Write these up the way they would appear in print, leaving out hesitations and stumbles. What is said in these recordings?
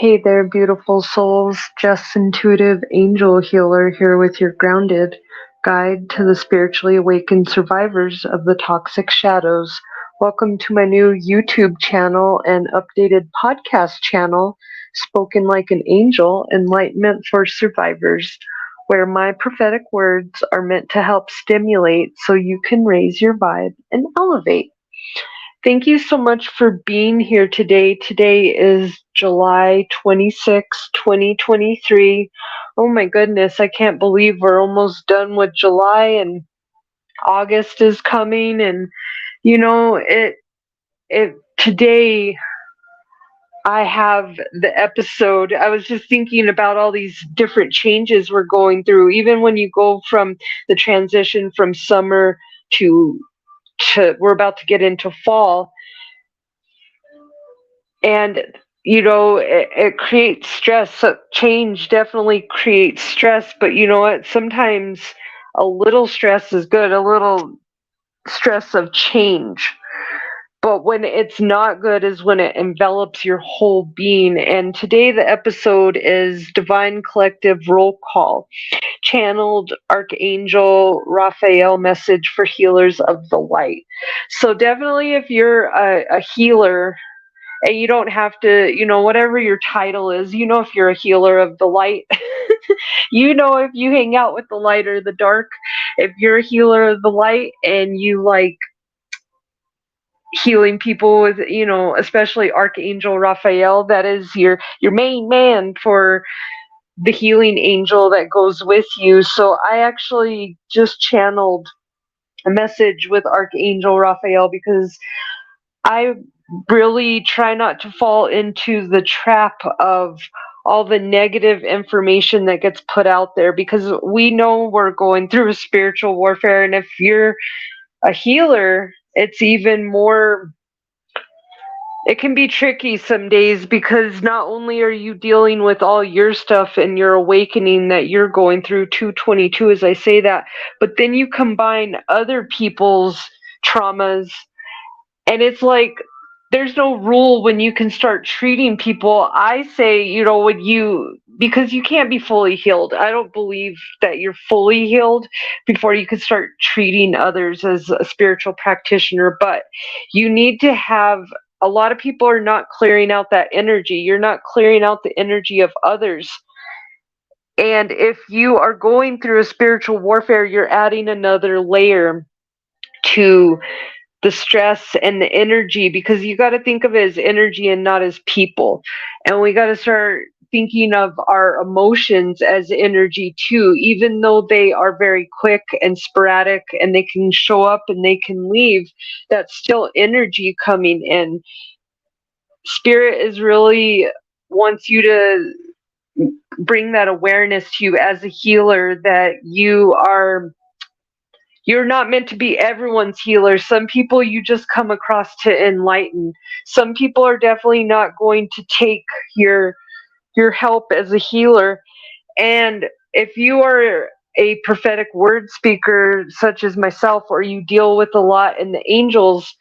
Hey there, beautiful souls. Just Intuitive Angel Healer here with your grounded guide to the spiritually awakened survivors of the toxic shadows. Welcome to my new YouTube channel and updated podcast channel, Spoken Like an Angel, Enlightenment for Survivors, where my prophetic words are meant to help stimulate so you can raise your vibe and elevate. Thank you so much for being here today. Today is July 26, 2023. Oh my goodness, I can't believe we're almost done with July and August is coming, and you know, it today I have the episode. I was just thinking about all these different changes we're going through, even when you go from the transition from summer to we're about to get into fall. And it creates stress. So change definitely creates stress, but you know what, sometimes a little stress is good, a little stress of change. But when it's not good is when it envelops your whole being. And today the episode is Divine Collective Roll Call, channeled Archangel Raphael message for healers of the light. So definitely, if you're a healer, and you don't have to, whatever your title is, if you're a healer of the light, if you hang out with the light or the dark, if you're a healer of the light and you like healing people with, especially Archangel Raphael, that is your main man for the healing angel that goes with you. So I actually just channeled a message with Archangel Raphael because I really try not to fall into the trap of all the negative information that gets put out there, because we know we're going through a spiritual warfare. And if you're a healer, it's even more, it can be tricky some days, because not only are you dealing with all your stuff and your awakening that you're going through 222 as I say that, but then you combine other people's traumas. And it's like, there's no rule when you can start treating people. I say, because you can't be fully healed. I don't believe that you're fully healed before you can start treating others as a spiritual practitioner. But you need to have, a lot of people are not clearing out that energy. You're not clearing out the energy of others. And if you are going through a spiritual warfare, you're adding another layer to the stress and the energy, because you got to think of it as energy and not as people. And we got to start thinking of our emotions as energy too, even though they are very quick and sporadic and they can show up and they can leave. That's still energy coming in. Spirit is really wants you to bring that awareness to you as a healer, that you're not meant to be everyone's healer. Some people you just come across to enlighten. Some people are definitely not going to take your help as a healer. And if you are a prophetic word speaker such as myself, or you deal with a lot in the angels,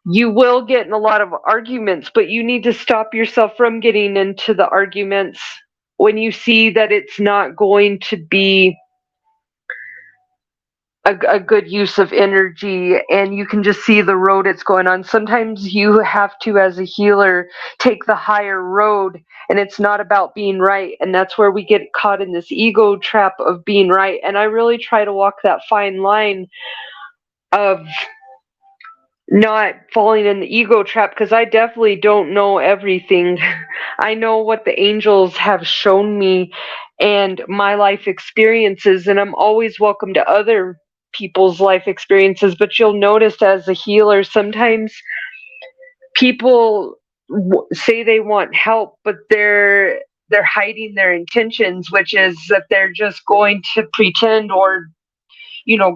you will get in a lot of arguments, but you need to stop yourself from getting into the arguments when you see that it's not going to be a good use of energy, and you can just see the road it's going on. Sometimes you have to, as a healer, take the higher road, and it's not about being right. And that's where we get caught in this ego trap of being right. And I really try to walk that fine line of not falling in the ego trap, because I definitely don't know everything. I know what the angels have shown me and my life experiences, and I'm always welcome to other people's life experiences. But you'll notice, as a healer, sometimes people say they want help, but they're hiding their intentions, which is that they're just going to pretend or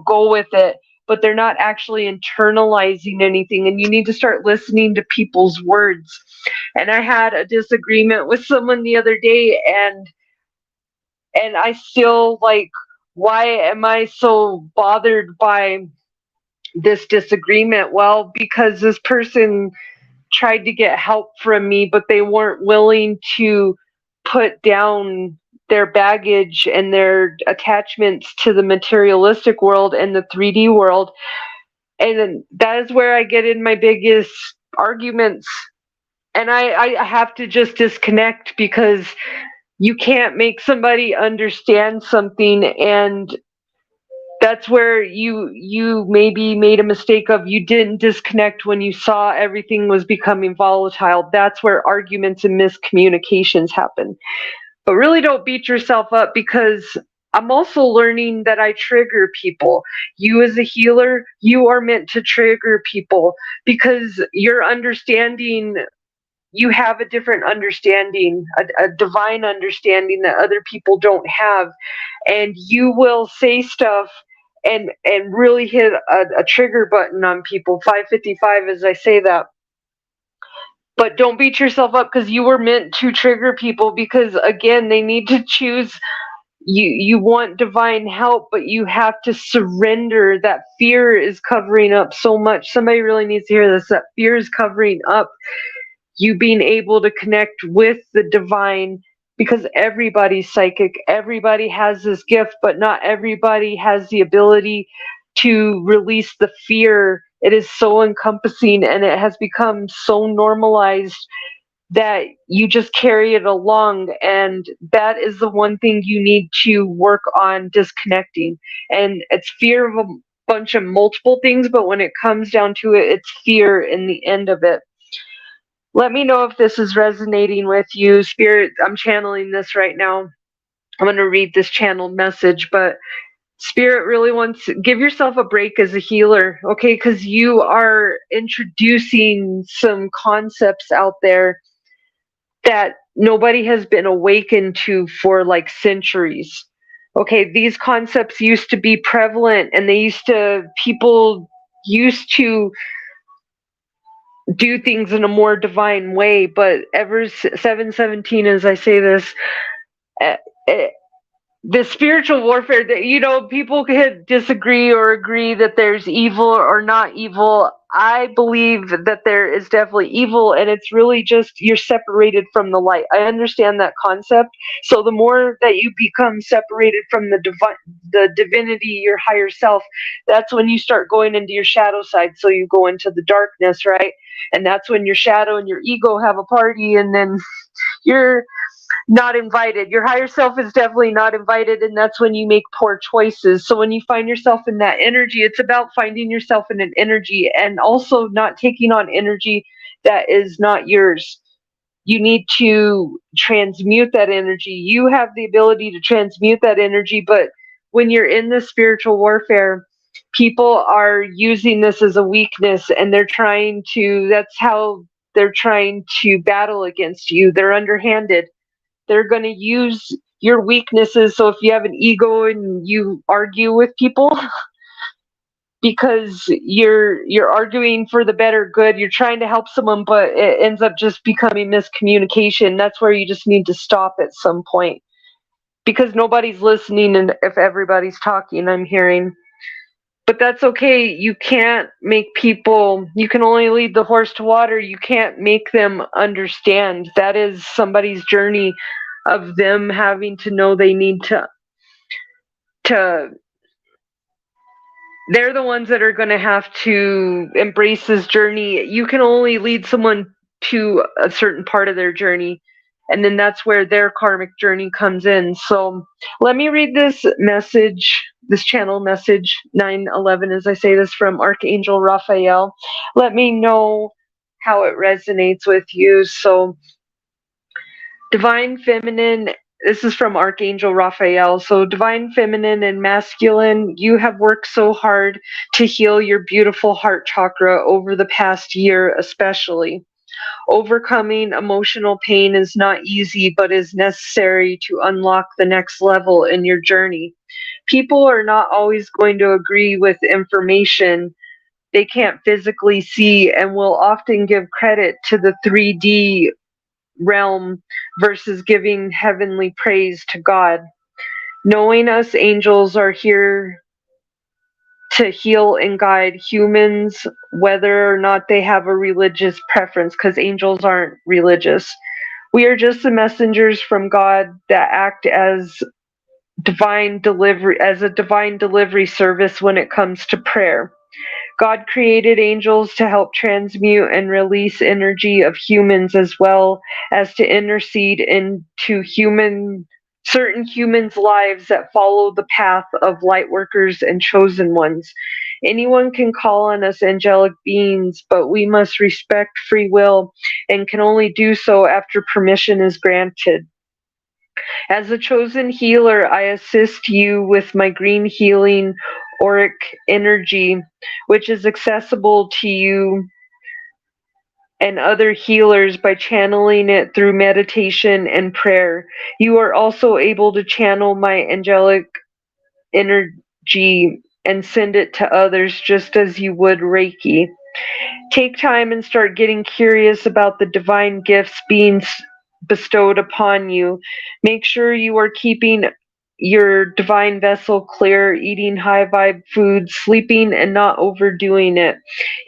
go with it, but they're not actually internalizing anything. And you need to start listening to people's words. And I had a disagreement with someone the other day, and I still, like, why am I so bothered by this disagreement? Well, because this person tried to get help from me, but they weren't willing to put down their baggage and their attachments to the materialistic world and the 3D world. And that is where I get in my biggest arguments. And I have to just disconnect, because you can't make somebody understand something, and that's where you maybe made a mistake of, you didn't disconnect when you saw everything was becoming volatile. That's where arguments and miscommunications happen. But really, don't beat yourself up, because I'm also learning that I trigger people. You, as a healer, you are meant to trigger people, because your understanding, you have a different understanding, a divine understanding that other people don't have. And you will say stuff and really hit a trigger button on people. 555 as I say that. But don't beat yourself up, because you were meant to trigger people, because again, they need to choose. You want divine help, but you have to surrender. That fear is covering up so much. Somebody really needs to hear this. That fear is covering up you being able to connect with the divine, because everybody's psychic. Everybody has this gift, but not everybody has the ability to release the fear. It is so encompassing, and it has become so normalized that you just carry it along. And that is the one thing you need to work on disconnecting. And it's fear of a bunch of multiple things, but when it comes down to it, it's fear in the end of it. Let me know if this is resonating with you. Spirit, I'm channeling this right now. I'm going to read this channeled message, but Spirit really wants, give yourself a break as a healer, okay? Because you are introducing some concepts out there that nobody has been awakened to for like centuries. Okay, these concepts used to be prevalent, and people used to do things in a more divine way, but ever 717 as I say this, uh, uh, the spiritual warfare that, people could disagree or agree that there's evil or not evil. I believe that there is definitely evil, and it's really just you're separated from the light. I understand that concept. So the more that you become separated from the divinity, your higher self, that's when you start going into your shadow side. So you go into the darkness, right? And that's when your shadow and your ego have a party, and then you're not invited. Your higher self is definitely not invited, and that's when you make poor choices. So when you find yourself in that energy, it's about finding yourself in an energy, and also not taking on energy that is not yours. You need to transmute that energy. You have the ability to transmute that energy, but when you're in this spiritual warfare, people are using this as a weakness, and that's how they're trying to battle against you. They're underhanded. They're going to use your weaknesses. So if you have an ego and you argue with people because you're arguing for the better good, you're trying to help someone, but it ends up just becoming miscommunication. That's where you just need to stop at some point, because nobody's listening, and if everybody's talking, I'm hearing. But that's okay. You can't make people, you can only lead the horse to water. You can't make them understand. That is somebody's journey of them having to know they need to they're the ones that are going to have to embrace this journey. You can only lead someone to a certain part of their journey, and then that's where their karmic journey comes in. So let me read this message, this channel message 911 as I say this, from Archangel Raphael. Let me know how it resonates with you. So divine feminine, this is from Archangel Raphael. So divine feminine and masculine, you have worked so hard to heal your beautiful heart chakra over the past year especially. Overcoming emotional pain is not easy, but is necessary to unlock the next level in your journey. People are not always going to agree with information they can't physically see, and will often give credit to the 3D realm versus giving heavenly praise to God. Knowing us angels are here to heal and guide humans, whether or not they have a religious preference, because angels aren't religious. We are just the messengers from God that act as a divine delivery service when it comes to prayer. God created angels to help transmute and release energy of humans as well as to intercede into certain humans' lives that follow the path of light workers and chosen ones. Anyone can call on us angelic beings, but we must respect free will and can only do so after permission is granted. As a chosen healer, I assist you with my green healing auric energy, which is accessible to you and other healers by channeling it through meditation and prayer. You are also able to channel my angelic energy and send it to others just as you would Reiki. Take time and start getting curious about the divine gifts being bestowed upon you. Make sure you are keeping your divine vessel clear, eating high vibe foods, sleeping, and not overdoing it.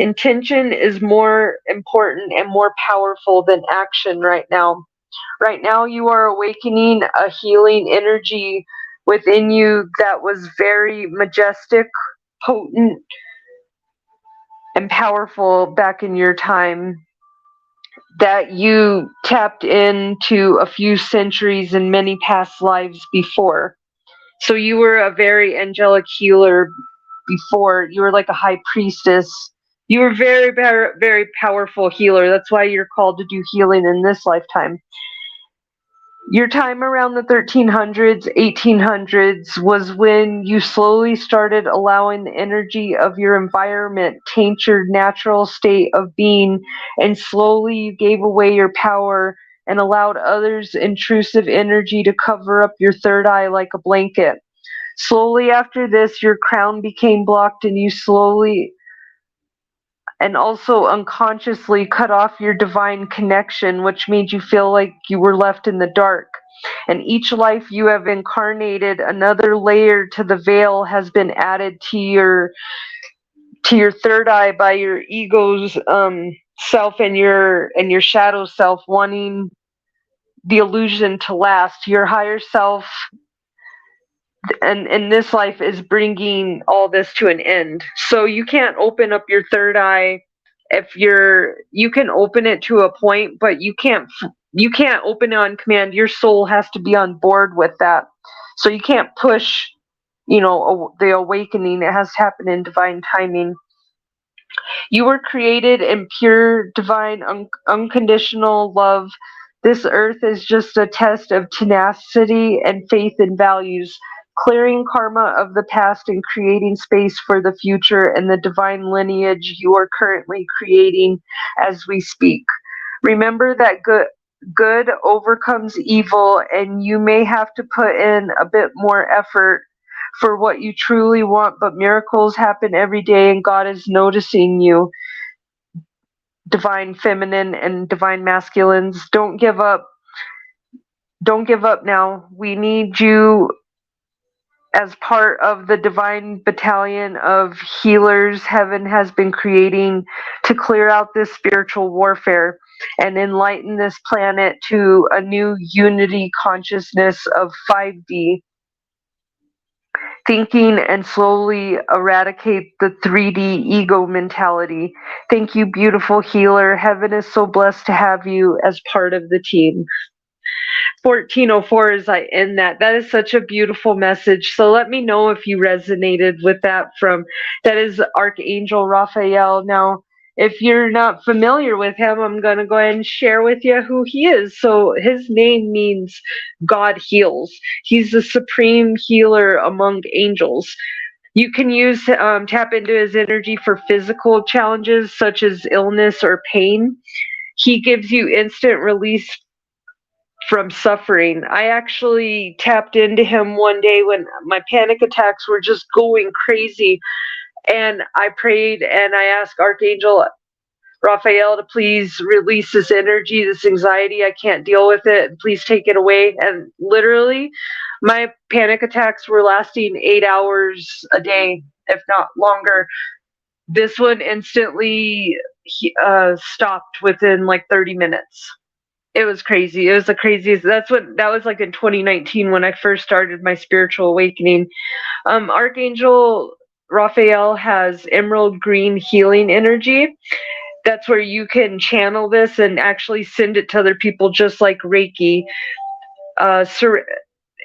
Intention is more important and more powerful than action right now. Right now, you are awakening a healing energy within you that was very majestic, potent, and powerful back in your time, that you tapped into a few centuries and many past lives before. So you were a very angelic healer before. You were like a high priestess. You were very, very, very powerful healer. That's why you're called to do healing in this lifetime. Your time around the 1300s, 1800s was when you slowly started allowing the energy of your environment taint your natural state of being, and slowly you gave away your power and allowed others' intrusive energy to cover up your third eye like a blanket. Slowly after this, your crown became blocked and you slowly and also unconsciously cut off your divine connection, which made you feel like you were left in the dark. And each life you have incarnated, another layer to the veil has been added to your third eye by your ego's self and your shadow self wanting the illusion to last. Your higher self and in this life is bringing all this to an end. So you can't open up your third eye. If you can open it to a point, but you can't open it on command. Your soul has to be on board with that. So you can't push, the awakening. It has to happen in divine timing. You were created in pure, divine, unconditional love. This earth is just a test of tenacity and faith and values, clearing karma of the past and creating space for the future and the divine lineage you are currently creating as we speak. Remember that good overcomes evil, and you may have to put in a bit more effort for what you truly want, but miracles happen every day and God is noticing you. Divine feminine and divine masculines, don't give up. Don't give up now. We need you as part of the divine battalion of healers heaven has been creating to clear out this spiritual warfare and enlighten this planet to a new unity consciousness of 5D thinking and slowly eradicate the 3D ego mentality. Thank you, beautiful healer. Heaven is so blessed to have you as part of the team. 1404 as I end that. That is such a beautiful message. So let me know if you resonated with that is Archangel Raphael. Now, if you're not familiar with him, I'm going to go ahead and share with you who he is. So his name means God heals. He's the supreme healer among angels. You can tap into his energy for physical challenges such as illness or pain. He gives you instant release from suffering. I actually tapped into him one day when my panic attacks were just going crazy, and I prayed and I asked Archangel, Raphael to please release this energy, this anxiety. I can't deal with it. Please take it away. And literally, my panic attacks were lasting 8 hours a day, if not longer. This one instantly stopped within like 30 minutes. It was crazy. It was the craziest. That was like in 2019 when I first started my spiritual awakening. Archangel Raphael has emerald green healing energy. That's where you can channel this and actually send it to other people, just like Reiki.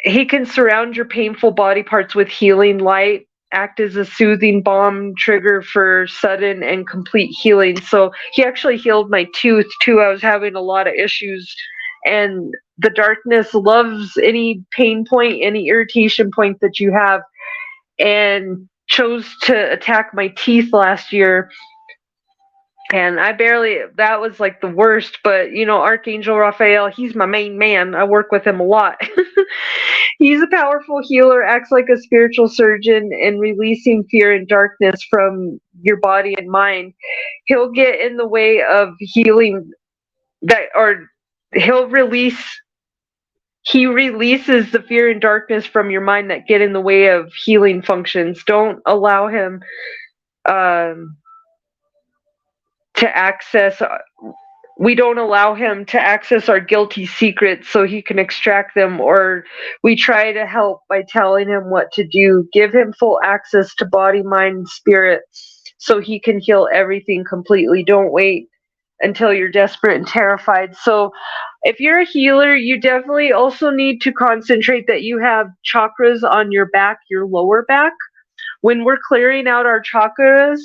He can surround your painful body parts with healing light, act as a soothing balm trigger for sudden and complete healing. So he actually healed my tooth too. I was having a lot of issues, and the darkness loves any pain point, any irritation point that you have, and chose to attack my teeth last year. And that was like the worst, but Archangel Raphael, he's my main man. I work with him a lot. He's a powerful healer, acts like a spiritual surgeon in releasing fear and darkness from your body and mind. He'll get in the way of healing he'll release he releases the fear and darkness from your mind that get in the way of healing functions. Don't allow him to access. We don't allow him to access our guilty secrets so he can extract them, or we try to help by telling him what to do. Give him full access to body, mind, spirit so he can heal everything completely. Don't wait until you're desperate and terrified. So if you're a healer, you definitely also need to concentrate that you have chakras on your back, your lower back. When we're clearing out our chakras,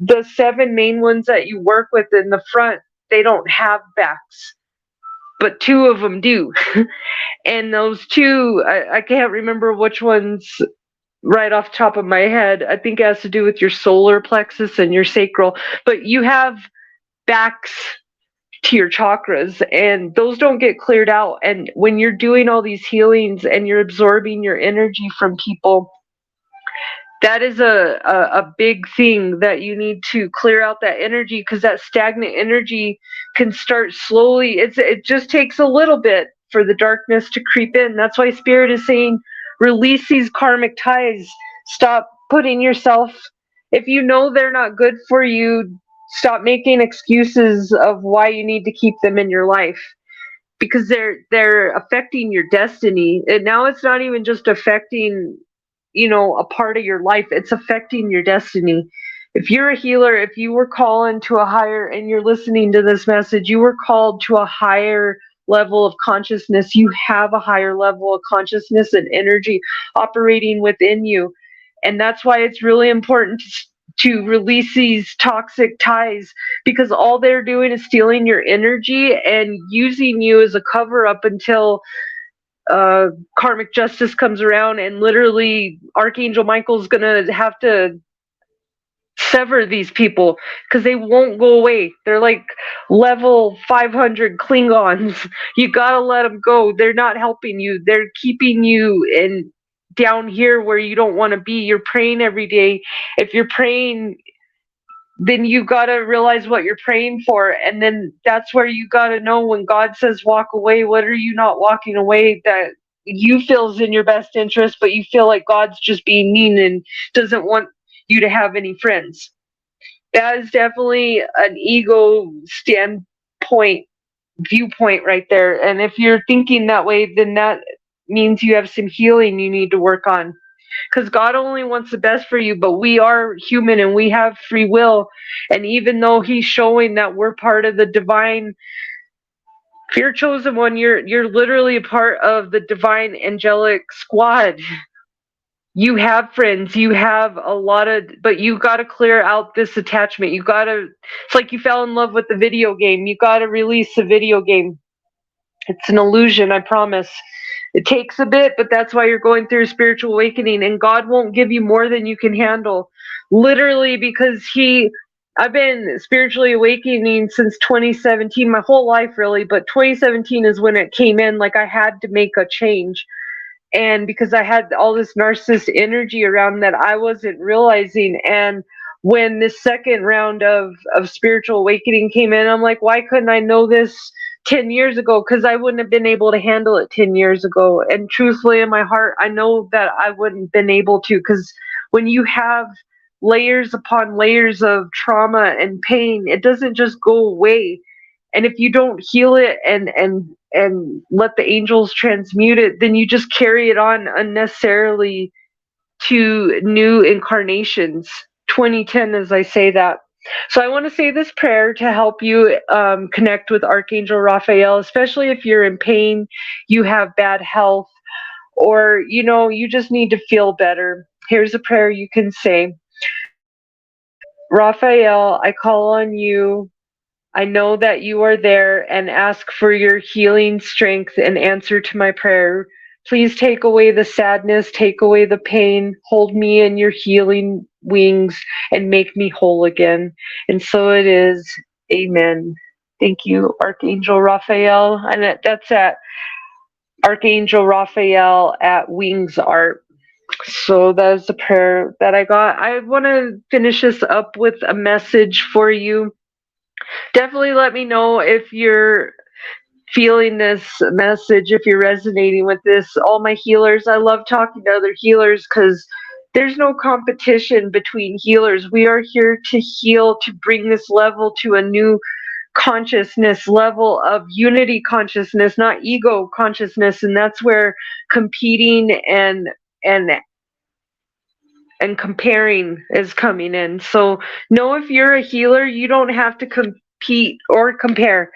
the 7 main ones that you work with in the front, they don't have backs, but 2 of them do. And those 2, I can't remember which ones right off the top of my head. I think it has to do with your solar plexus and your sacral, but you have backs to your chakras, and those don't get cleared out. And when you're doing all these healings and you're absorbing your energy from people, that is a big thing that you need to clear out that energy, because that stagnant energy can start slowly. It just takes a little bit for the darkness to creep in. That's why Spirit is saying, release these karmic ties. Stop putting yourself, if you know they're not good for you, stop making excuses of why you need to keep them in your life, because they're affecting your destiny. And now it's not even just affecting a part of your life, it's affecting your destiny. If you're a healer, if you were called to a higher, and you're listening to this message, you were called to a higher level of consciousness. You have a higher level of consciousness and energy operating within you. And that's why it's really important to release these toxic ties, because all they're doing is stealing your energy and using you as a cover up until karmic justice comes around, and literally Archangel Michael's gonna have to sever these people because they won't go away. They're like level 500 Klingons. You gotta let them go. They're not helping you. They're keeping you in down here where you don't want to be. You're praying every day. If you're praying, then you got to realize what you're praying for. And then that's where you got to know, when God says walk away, what are you not walking away that you feel is in your best interest, but you feel like God's just being mean and doesn't want you to have any friends. That is definitely an ego viewpoint right there. And if you're thinking that way, then that means you have some healing you need to work on. Because God only wants the best for you, but we are human and we have free will. And even though He's showing that we're part of the divine, if you're chosen one, you're literally a part of the divine angelic squad. You have friends, you have a lot of, but you got to clear out this attachment. It's like you fell in love with the video game. You got to release the video game. It's an illusion, I promise. It takes a bit, but that's why you're going through a spiritual awakening, and God won't give you more than you can handle. Literally, because I've been spiritually awakening since 2017, my whole life really, but 2017 is when it came in, like I had to make a change. And because I had all this narcissist energy around that I wasn't realizing, and when this second round of spiritual awakening came in, I'm like, why couldn't I know this 10 years ago? Because I wouldn't have been able to handle it 10 years ago. And truthfully, in my heart, I know that I wouldn't have been able to, because when you have layers upon layers of trauma and pain, it doesn't just go away. And if you don't heal it and let the angels transmute it, then you just carry it on unnecessarily to new incarnations. 2010, as I say that. So I want to say this prayer to help you connect with Archangel Raphael, especially if you're in pain, you have bad health, or you just need to feel better. Here's a prayer you can say. Raphael, I call on you. I know that you are there and ask for your healing strength and answer to my prayer. Please take away the sadness, take away the pain, hold me in your healing wings, and make me whole again. And so it is. Amen. Thank you, Archangel Raphael. And that's at Archangel Raphael at Wings Art. So that is the prayer that I got. I want to finish this up with a message for you. Definitely let me know if you're feeling this message, if you're resonating with this. All my healers, I love talking to other healers because there's no competition between healers. We are here to heal, to bring this level to a new consciousness level of unity consciousness, not ego consciousness. And that's where competing and and comparing is coming in. So know if you're a healer, you don't have to compete or compare.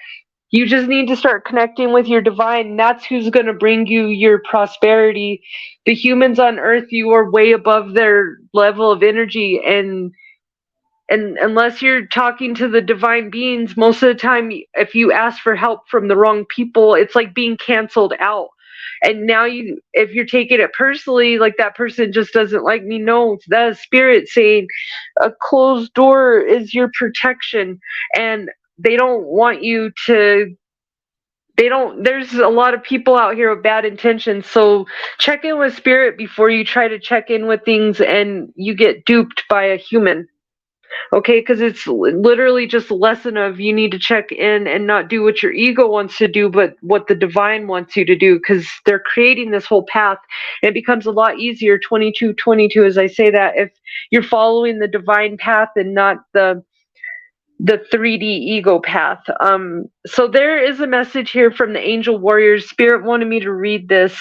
You just need to start connecting with your divine. That's who's going to bring you your prosperity. The humans on earth, you are way above their level of energy, and unless you're talking to the divine beings, most of the time, if you ask for help from the wrong people, it's like being canceled out. And now if you're taking it personally, like that person just doesn't like me, no, that is spirit saying a closed door is your protection. And they don't want you to, there's a lot of people out here with bad intentions. So check in with spirit before you try to check in with things and you get duped by a human. Okay, because it's literally just a lesson of you need to check in and not do what your ego wants to do, but what the divine wants you to do, because they're creating this whole path. And it becomes a lot easier, 2222, as I say that, if you're following the divine path and not the 3D ego path. So there is a message here from the angel warriors. Spirit wanted me to read this.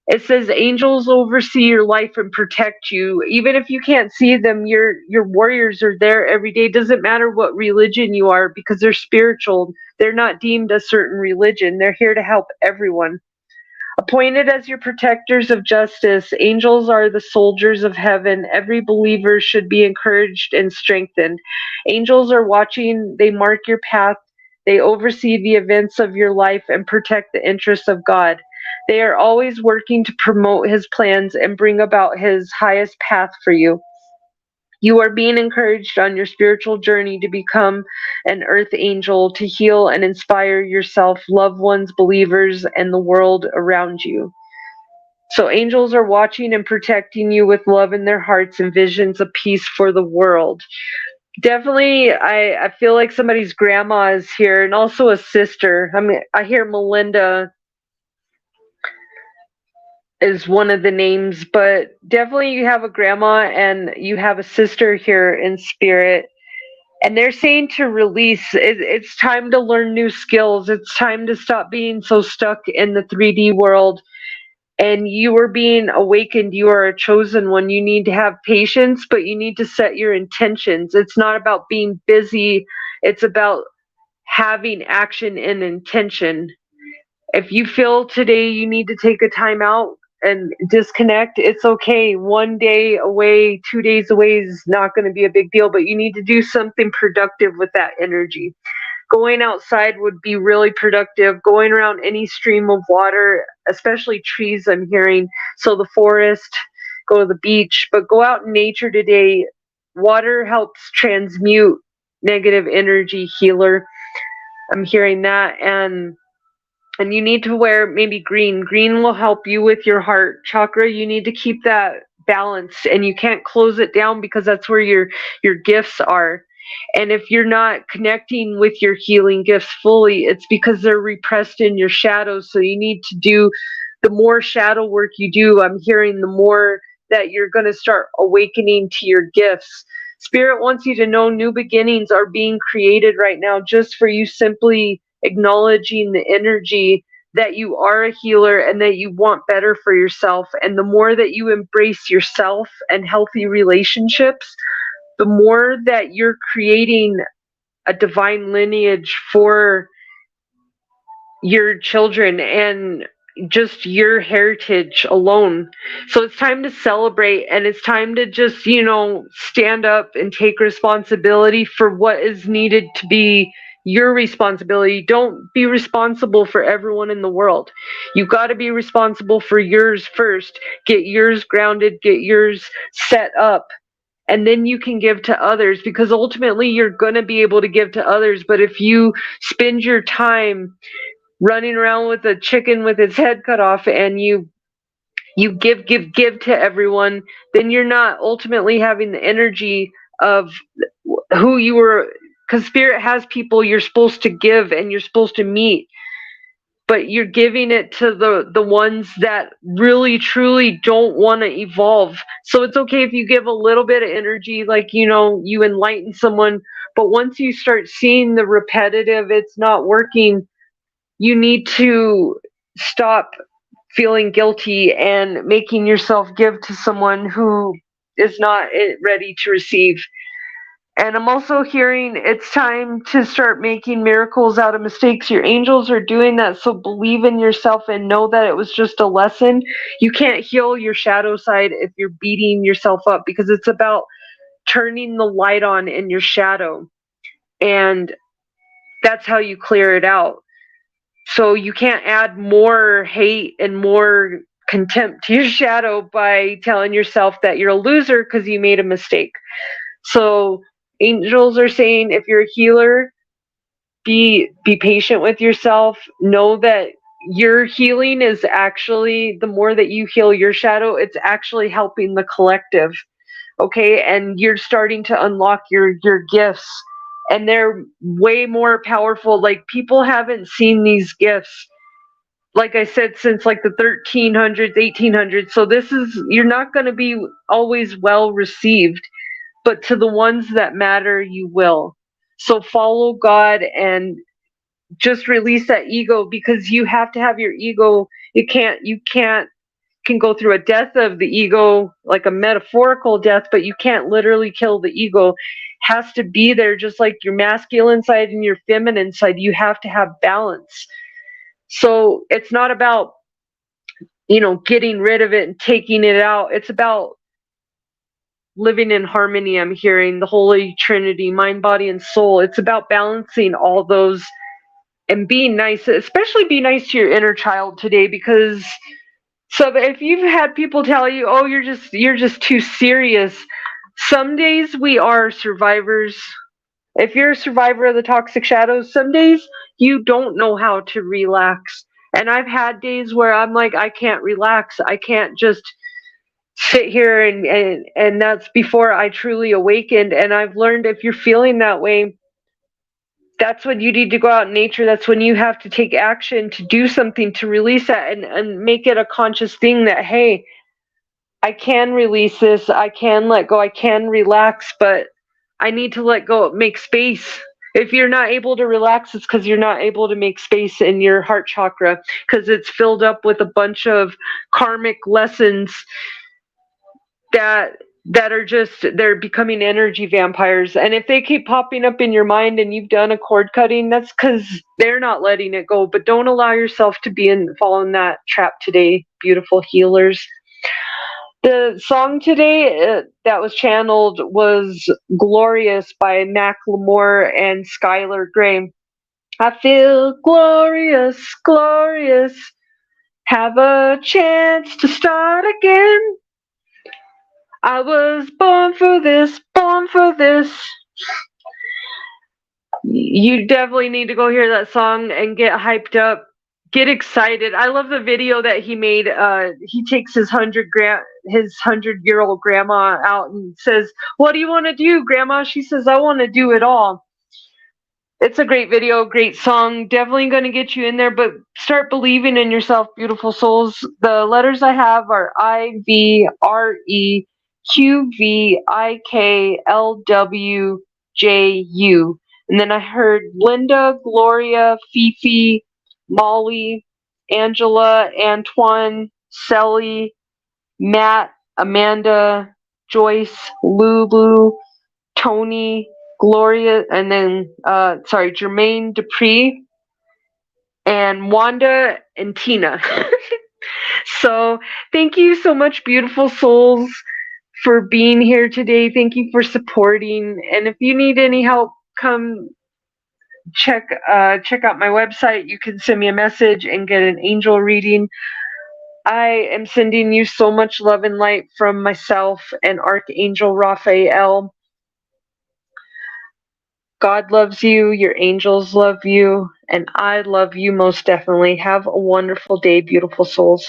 It says angels oversee your life and protect you. Even if you can't see them, your warriors are there every day. Doesn't matter what religion you are, because they're spiritual. They're not deemed a certain religion. They're here to help everyone. Appointed as your protectors of justice, angels are the soldiers of heaven. Every believer should be encouraged and strengthened. Angels are watching, they mark your path, they oversee the events of your life and protect the interests of God. They are always working to promote His plans and bring about His highest path for you. You are being encouraged on your spiritual journey to become an earth angel, to heal and inspire yourself, loved ones, believers, and the world around you. So angels are watching and protecting you with love in their hearts and visions of peace for the world. Definitely, I feel like somebody's grandma is here, and also a sister. I mean, I hear Melinda is one of the names, but definitely you have a grandma and you have a sister here in spirit. And they're saying to release. It's time to learn new skills. It's time to stop being so stuck in the 3D world. And you are being awakened. You are a chosen one. You need to have patience, but you need to set your intentions. It's not about being busy. It's about having action and intention. If you feel today you need to take a time out and disconnect, it's okay. 1 day away, 2 days away is not going to be a big deal, but you need to do something productive with that energy. Going outside would be really productive. Going around any stream of water, especially trees, I'm hearing. So the forest, go to the beach, but go out in nature today. Water helps transmute negative energy, healer. I'm hearing that. And you need to wear maybe green. Green will help you with your heart chakra. You need to keep that balanced, and you can't close it down because that's where your gifts are. And if you're not connecting with your healing gifts fully, it's because they're repressed in your shadows. So you need to do, the more shadow work you do, I'm hearing the more that you're going to start awakening to your gifts. Spirit wants you to know new beginnings are being created right now just for you simply acknowledging the energy that you are a healer and that you want better for yourself. And the more that you embrace yourself and healthy relationships, the more that you're creating a divine lineage for your children and just your heritage alone. So it's time to celebrate, and it's time to just, stand up and take responsibility for what is needed to be your responsibility. Don't be responsible for everyone in the world. You got to be responsible for yours first. Get yours grounded, get yours set up, and then you can give to others, because ultimately you're going to be able to give to others. But if you spend your time running around with a chicken with its head cut off and you give to everyone, then you're not ultimately having the energy of who you were, because spirit has people you're supposed to give and you're supposed to meet, but you're giving it to the ones that really truly don't want to evolve. So it's okay if you give a little bit of energy, like, you enlighten someone, but once you start seeing the repetitive, it's not working, you need to stop feeling guilty and making yourself give to someone who is not ready to receive. And I'm also hearing it's time to start making miracles out of mistakes. Your angels are doing that, so believe in yourself and know that it was just a lesson. You can't heal your shadow side if you're beating yourself up, because it's about turning the light on in your shadow. And that's how you clear it out. So you can't add more hate and more contempt to your shadow by telling yourself that you're a loser because you made a mistake. So angels are saying, if you're a healer, be patient with yourself. Know that your healing is actually, the more that you heal your shadow, it's actually helping the collective. Okay, and you're starting to unlock your gifts, and they're way more powerful. Like, people haven't seen these gifts, like I said, since like the 1300s, 1800s. So this is, you're not going to be always well received, but to the ones that matter, you will. So follow God and just release that ego, because you have to have your ego. You can go through a death of the ego, like a metaphorical death, but you can't literally kill the ego. It has to be there, just like your masculine side and your feminine side. You have to have balance. So it's not about, getting rid of it and taking it out. It's about living in harmony. I'm hearing the Holy Trinity, mind, body, and soul. It's about balancing all those and being nice, especially be nice to your inner child today, because so if you've had people tell you, oh, you're just too serious, some days we are survivors. If you're a survivor of the toxic shadows, some days you don't know how to relax. And I've had days where I'm like, I can't relax. I can't just sit here, and that's before I truly awakened. And I've learned, if you're feeling that way, that's when you need to go out in nature. That's when you have to take action to do something to release that, and make it a conscious thing that, hey, I can release this, I can let go, I can relax, but I need to let go, make space. If you're not able to relax, it's because you're not able to make space in your heart chakra, because it's filled up with a bunch of karmic lessons that are just, they're becoming energy vampires. And if they keep popping up in your mind and you've done a cord cutting, that's because they're not letting it go. But don't allow yourself to fall in that trap today, beautiful healers. The song today that was channeled was Glorious by Macklemore and Skylar Grey. I feel glorious, glorious, have a chance to start again. I was born for this, born for this. You definitely need to go hear that song and get hyped up. get excited. I love the video that he made. He takes his 100-year-old grandma out and says, "What do you want to do, Grandma?" She says, "I want to do it all." It's a great video, great song. Definitely going to get you in there, but start believing in yourself, beautiful souls. The letters I have are IVREQVIKLWJU. And then I heard Linda, Gloria, Fefe, Molly, Angela, Antoine, Celli, Matt, Amanda, Joyce, Lulu, Tony, Gloria, and then Jermaine, Dupree, and Wanda and Tina. So thank you so much, beautiful souls, for being here today. Thank you for supporting. And if you need any help, come check out my website. You can send me a message and get an angel reading. I am sending you so much love and light from myself and Archangel Raphael. God loves you, your angels love you, and I love you most definitely. Have a wonderful day, beautiful souls.